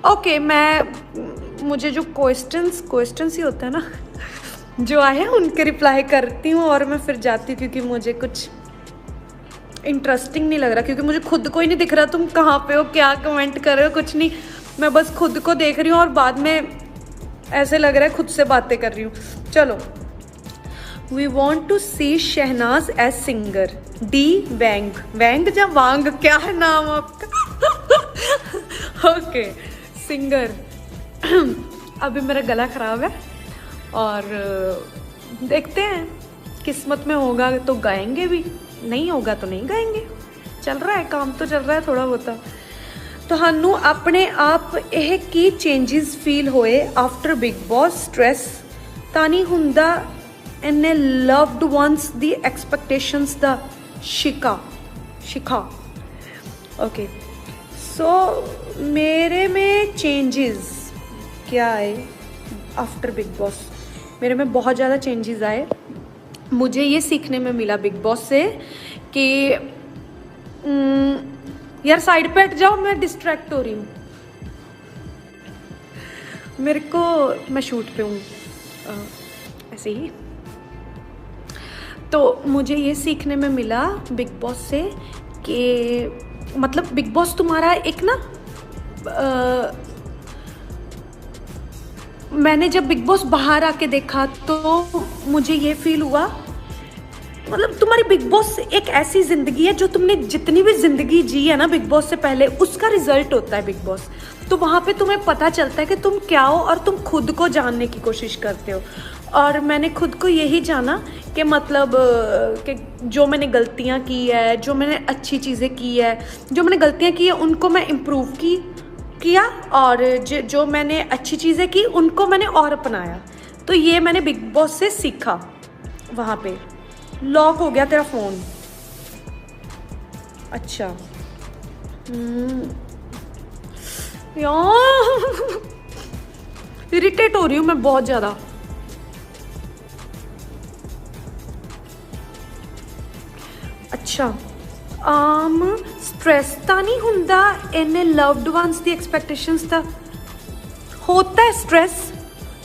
Okay मुझे जो questions ही होता है ना जो आए उनके रिप्लाई करती हूँ और मैं फिर जाती हूँ, क्योंकि मुझे कुछ इंटरेस्टिंग नहीं लग रहा, क्योंकि मुझे खुद को ही नहीं दिख रहा तुम कहाँ पे हो, क्या कमेंट कर रहे हो, कुछ नहीं। मैं बस खुद को देख रही हूँ और बाद में ऐसे लग रहा है खुद से बातें कर रही हूँ। चलो, we want to see Shehnaaz as singer. D Wang या वांग, क्या है नाम आपका? Okay singer. अभी मेरा गला खराब है और देखते हैं, किस्मत में होगा तो गाएंगे भी, नहीं होगा तो नहीं गाएंगे। चल रहा है काम, तो चल रहा है थोड़ा बहुत। ਤੁਹਾਨੂੰ ਆਪਣੇ ਆਪ ਇਹ ਕੀ ਚੇਂजेस ਫੀਲ ਹੋਏ ਆਫਟਰ ਬਿਗ ਬੌਸ? ਸਟ੍ਰੈਸ ਤਾਂ ਨਹੀਂ ਹੁੰਦਾ ਇੰਨੇ ਲਵਡ ਵਨਸ ਦੀ ਐਕਸਪੈਕਟੇਸ਼ਨਸ ਦਾ शिका ओके। सो मेरे में चेंजेस क्या आए आफ्टर बिग बॉस? मेरे में बहुत ज़्यादा चेंजेस आए। मुझे ये सीखने में मिला बिग बॉस से कि यार साइड पे हट जाओ, मैं डिस्ट्रैक्ट हो रही हूँ। मेरे को, मैं शूट पे हूँ ऐसे ही, तो मुझे ये सीखने में मिला बिग बॉस से कि मतलब बिग बॉस तुम्हारा एक ना मैंने जब बिग बॉस बाहर आके देखा तो मुझे ये फील हुआ, मतलब तुम्हारी बिग बॉस एक ऐसी ज़िंदगी है जो तुमने जितनी भी ज़िंदगी जी है ना बिग बॉस से पहले, उसका रिजल्ट होता है बिग बॉस। तो वहाँ पे तुम्हें पता चलता है कि तुम क्या हो और तुम खुद को जानने की कोशिश करते हो। और मैंने खुद को यही जाना कि मतलब कि जो मैंने गलतियाँ की है, जो मैंने अच्छी चीज़ें की है, जो मैंने गलतियाँ की है उनको मैं इम्प्रूव किया, और जो मैंने अच्छी चीज़ें की उनको मैंने और अपनाया। तो ये मैंने बिग बॉस से सीखा। वहाँ पे लॉक हो गया तेरा फ़ोन, अच्छा यार इरिटेट हो रही हूँ मैं बहुत ज़्यादा। अच्छा स्ट्रेस ਤਾਂ नहीं ਹੁੰਦਾ इन्ने लव्ड वंस दी एक्सपेक्टेशंस ਦਾ होता है स्ट्रेस।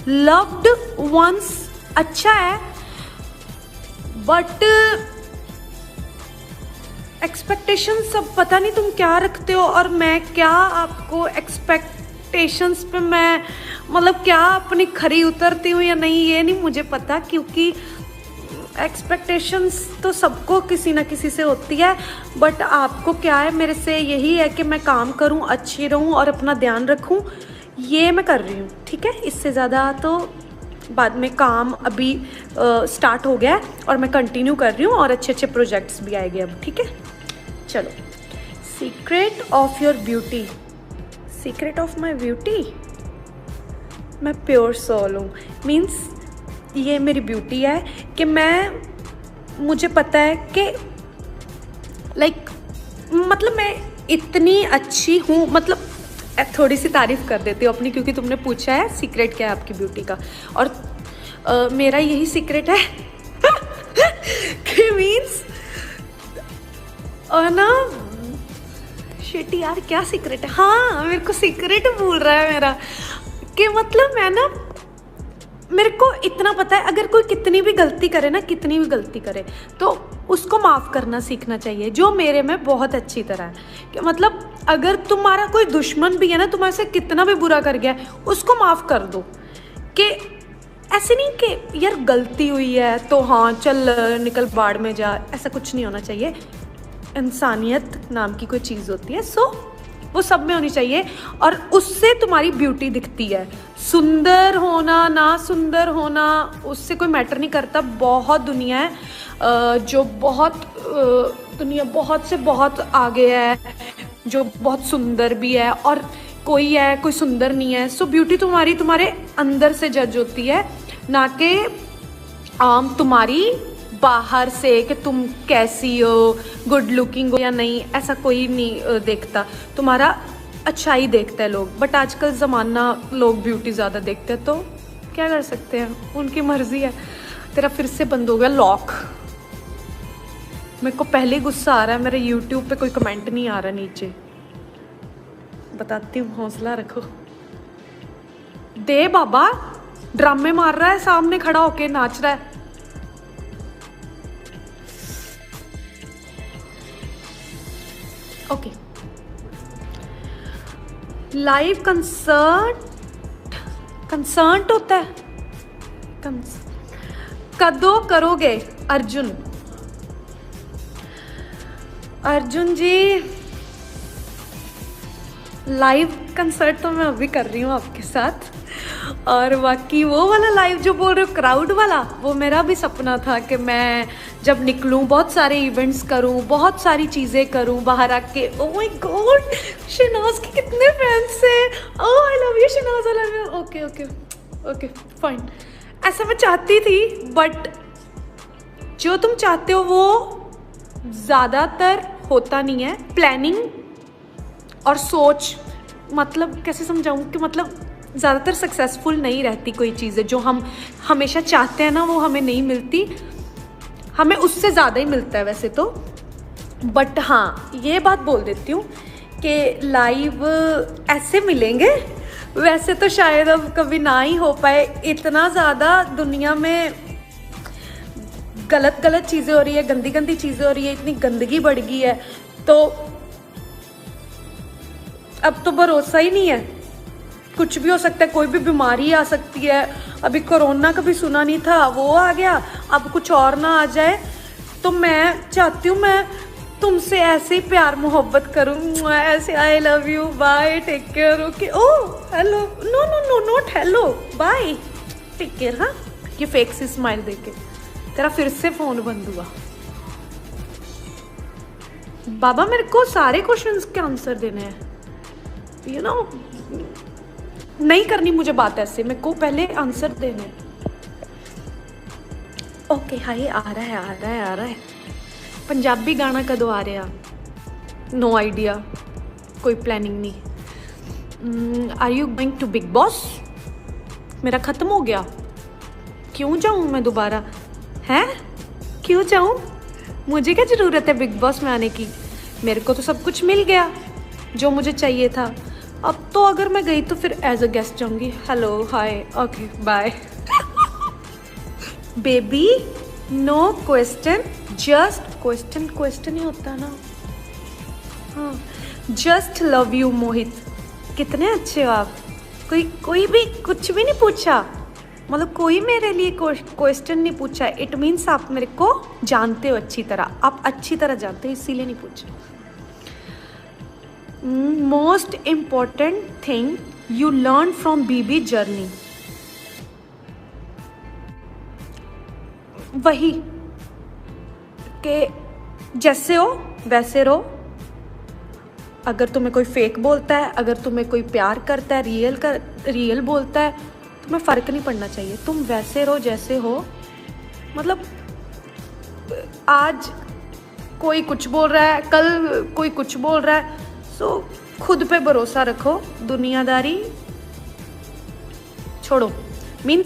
लव्ड वंस अच्छा है बट एक्सपेक्टेशन सब पता नहीं तुम क्या रखते हो और मैं क्या आपको एक्सपेक्टेशंस पे मैं मतलब क्या अपनी खरी उतरती हूँ या नहीं, ये नहीं मुझे पता, क्योंकि एक्सपेक्टेशंस तो सबको किसी ना किसी से होती है। बट आपको क्या है, मेरे से यही है कि मैं काम करूं, अच्छी रहूं और अपना ध्यान रखूं, ये मैं कर रही हूँ। ठीक है, इससे ज़्यादा तो बाद में काम अभी स्टार्ट हो गया है और मैं कंटिन्यू कर रही हूँ और अच्छे अच्छे प्रोजेक्ट्स भी आएंगे अब। ठीक है, चलो। Secret of your beauty. Secret of my beauty, मैं प्योर सोल हूँ। मीन्स ये मेरी ब्यूटी है कि मुझे पता है कि लाइक मतलब मैं इतनी अच्छी हूँ, मतलब थोड़ी सी तारीफ़ कर देती हूँ अपनी, क्योंकि तुमने पूछा है सीक्रेट क्या है आपकी ब्यूटी का, और मेरा यही सीक्रेट है कि मीन्स और ना शिट यार क्या सीक्रेट है, हाँ मेरे को सीक्रेट भूल रहा है मेरा, कि मतलब मैं ना, मेरे को इतना पता है अगर कोई कितनी भी गलती करे ना, कितनी भी गलती करे तो उसको माफ़ करना सीखना चाहिए, जो मेरे में बहुत अच्छी तरह है। कि मतलब अगर तुम्हारा कोई दुश्मन भी है ना, तुम्हारे से कितना भी बुरा कर गया उसको माफ़ कर दो। कि ऐसे नहीं कि यार गलती हुई है तो हाँ चल निकल बाढ़ में जा, ऐसा कुछ नहीं होना चाहिए। इंसानियत नाम की कोई चीज़ होती है, सो वो सब में होनी चाहिए और उससे तुम्हारी ब्यूटी दिखती है। सुंदर होना ना सुंदर होना उससे कोई मैटर नहीं करता। बहुत दुनिया है जो दुनिया बहुत से बहुत आगे है, जो बहुत सुंदर भी है, और कोई सुंदर नहीं है। सो ब्यूटी तुम्हारे अंदर से जज होती है, ना कि तुम्हारी बाहर से कि तुम कैसी हो, गुड लुकिंग हो या नहीं, ऐसा कोई नहीं देखता। तुम्हारा अच्छा ही देखता है लोग, बट आजकल ज़माना लोग ब्यूटी ज़्यादा देखते हैं, तो क्या कर सकते हैं, उनकी मर्ज़ी है। तेरा फिर से बंद हो गया लॉक। मेरे को पहले गुस्सा आ रहा है, मेरे यूट्यूब पे कोई कमेंट नहीं आ रहा नीचे, बताती हूँ, हौसला रखो। दे बाबा, ड्रामे मार रहा है, सामने खड़ा होके नाच रहा है। ओके, लाइव कंसर्ट होता है, कदों करोगे अर्जुन? अर्जुन जी, लाइव कंसर्ट तो मैं अभी कर रही हूँ आपके साथ, और बाकी वो वाला लाइव जो बोल रहे हो क्राउड वाला, वो मेरा भी सपना था कि मैं जब निकलूँ बहुत सारे इवेंट्स करूँ, बहुत सारी चीज़ें करूँ बाहर आके। ओह माय गॉड, शहनाज के कितने फैंस हैं। Oh I love you Shehnaaz, I love you. Okay okay okay fine, ऐसा मैं चाहती थी, बट जो तुम चाहते हो वो ज़्यादातर होता नहीं है। प्लानिंग और सोच, मतलब कैसे समझाऊँ कि मतलब ज़्यादातर सक्सेसफुल नहीं रहती कोई चीज़ें। जो हम हमेशा चाहते हैं ना, वो हमें नहीं मिलती, हमें उससे ज़्यादा ही मिलता है वैसे तो। बट हाँ, ये बात बोल देती हूँ कि लाइव ऐसे मिलेंगे, वैसे तो शायद अब कभी ना ही हो पाए। इतना ज़्यादा दुनिया में गलत गलत चीज़ें हो रही है, गंदी गंदी चीज़ें हो रही है, इतनी गंदगी बढ़ गई है, तो अब तो भरोसा ही नहीं है, कुछ भी हो सकता है, कोई भी बीमारी आ सकती है। अभी कोरोना का भी सुना नहीं था, वो आ गया, अब कुछ और ना आ जाए। तो मैं चाहती हूँ मैं तुमसे ऐसे ही प्यार मोहब्बत करूँ, ऐसे I love you, bye, take care, okay, oh hello, no no no not hello, bye, take care. हाँ, ये फेक सी स्माइल देके तेरा फिर से फोन बंद हुआ। बाबा मेरे को सारे क्वेश्चंस के आंसर देने हैं, यू नो, नहीं करनी मुझे बात ऐसे, मेरे को पहले आंसर देने। ओके हाय, आ रहा है आ रहा है आ रहा है। पंजाबी गाना कदों आ रहा? नो आइडिया, कोई प्लानिंग नहीं। Are you going to Bigg Boss? मेरा ख़त्म हो गया, क्यों जाऊँ मैं दोबारा? हैं, क्यों जाऊँ? मुझे क्या ज़रूरत है बिग बॉस में आने की? मेरे को तो सब कुछ मिल गया जो मुझे चाहिए था। अब तो अगर मैं गई तो फिर एज अ गेस्ट जाऊंगी। Hello hi, okay bye. Baby no question, just question ही होता है ना। हाँ, जस्ट लव यू मोहित, कितने अच्छे हो आप। कोई भी कुछ भी नहीं पूछा, मतलब कोई मेरे लिए क्वेश्चन नहीं पूछा। इट मीन्स आप मेरे को जानते हो अच्छी तरह, आप अच्छी तरह जानते हो, इसीलिए नहीं पूछा। Most important thing you learn from BB journey? वही कि जैसे हो वैसे रहो। अगर तुम्हें कोई फेक बोलता है, अगर तुम्हें कोई प्यार करता है, रियल बोलता है, तुम्हें फ़र्क नहीं पड़ना चाहिए। तुम वैसे रहो जैसे हो। मतलब आज कोई कुछ बोल रहा है, कल कोई कुछ बोल रहा है, सो खुद पे भरोसा रखो, दुनियादारी छोड़ो। मीन्स